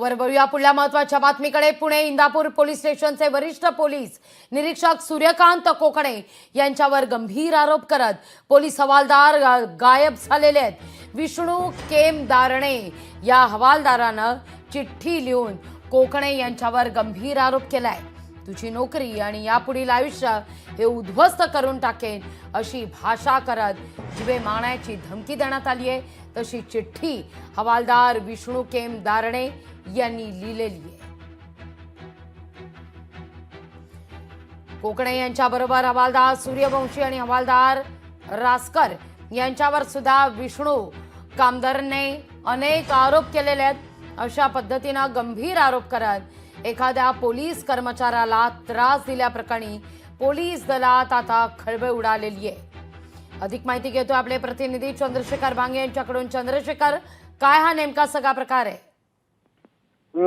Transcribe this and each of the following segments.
वर वळूया पुढल्या महत्त्वाच्या बातमीकडे। पुणे इंदापूर पोलीस स्टेशनचे वरिष्ठ पोलीस निरीक्षक सूर्यकांत कोकणे यांच्यावर गंभीर आरोप करत पोलीस हवालदार गायब झालेले आहेत। विष्णू केम दारणे या हवालदारानं चिठ्ठी लिहून कोकणे यांच्यावर गंभीर आरोप केलाय। तुझी नोकरी आणि यापुढील आयुष्य हे उद्ध्वस्त करून टाकेन अशी भाषा करत जीवे मारण्याची धमकी देण्यात आली आहे। तशी चिठ्ठी हवालदार विष्णू केम दारणे यांनी लिहिलेली आहे। कोकणे यांच्याबरोबर हवालदार सूर्यवंशी आणि हवालदार रासकर यांच्यावर सुद्धा विष्णू कामदारने अनेक आरोप केलेले आहेत। अशा पद्धतीने गंभीर आरोप करत एखाद्या पोलीस कर्मचाऱ्याला त्रास दिल्याप्रकरणी पोलीस दलात आता खळबळ उडालेली आहे। अधिक माहिती घेतो आपले प्रतिनिधी चंद्रशेखर बांगे यांच्याकडून। चंद्रशेखर, काय हा नेमका सगळा प्रकार आहे?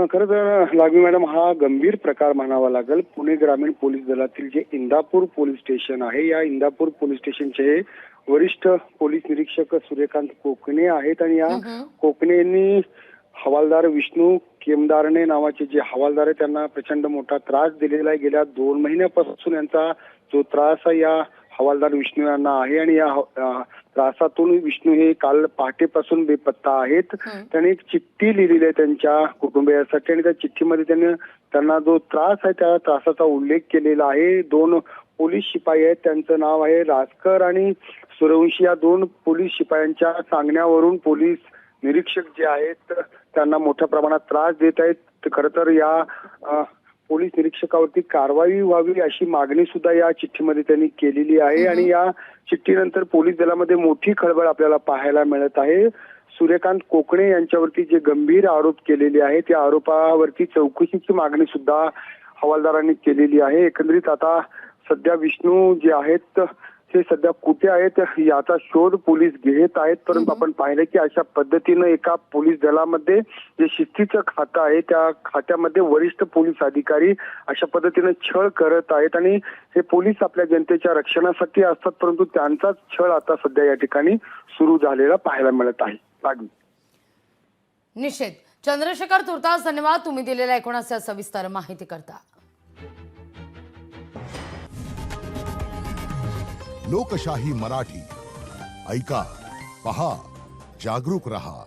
खरं तर लागवी मॅडम, हा गंभीर प्रकार म्हणावा लागेल। पुणे ग्रामीण पोलीस दलातील जे इंदापूर पोलीस स्टेशन आहे, या इंदापूर पोलीस स्टेशनचे वरिष्ठ पोलीस निरीक्षक सूर्यकांत कोकणे आहेत आणि या कोकणेंनी हवालदार विष्णू केमदारणे नावाचे जे हवालदार आहेत त्यांना प्रचंड मोठा त्रास दिलेला आहे। गेल्या 2 महिन्यापासून यांचा जो त्रास आहे या हवालदार विष्णू यांना आहे आणि या त्रासातून विष्णू हे काल पहाटेपासून बेपत्ता आहेत। त्यांनी एक चिठ्ठी लिहिलेली आहे त्यांच्या कुटुंबियासाठी आणि त्या चिठ्ठीमध्ये त्यांना जो त्रास आहे त्या त्रासाचा उल्लेख केलेला आहे। 2 पोलीस शिपाई आहेत, त्यांचं नाव आहे रासकर आणि सूर्यवंशी। या 2 पोलीस शिपायांच्या सांगण्यावरून पोलीस निरीक्षक जे आहेत त्यांना मोठ्या प्रमाणात त्रास देत आहेत। खरं तर या पोलीस निरीक्षकावरती कारवाई व्हावी अशी मागणी सुद्धा या चिठ्ठीमध्ये त्यांनी केलेली आहे आणि या चिठ्ठीनंतर पोलीस दलामध्ये मोठी खळबळ आपल्याला पाहायला मिळत आहे। सूर्यकांत कोकणे यांच्यावरती जे गंभीर आरोप केलेले आहेत त्या आरोपावरती चौकशीची मागणी सुद्धा हवालदारांनी केलेली आहे। एकंदरीत आता सध्या विष्णू जे आहेत ते सध्या कुठे आहेत याचा शोध पोलीस घेत आहेत। परंतु आपण पाहिलं की अशा पद्धतीनं एका पोलीस दलामध्ये जे शिस्तीचं खातं आहे त्या खात्यामध्ये वरिष्ठ पोलीस अधिकारी अशा पद्धतीने छळ करत आहेत आणि हे पोलीस आपल्या जनतेच्या रक्षणासाठी असतात, परंतु त्यांचाच छळ आता सध्या या ठिकाणी सुरू झालेला पाहायला मिळत आहे। निश्चित चंद्रशेखर, तुर्तास धन्यवाद तुम्ही दिलेल्या एकूणच सविस्तर माहिती करता। लोकशाही मराठी ऐका, पहा, जागरूक रहा।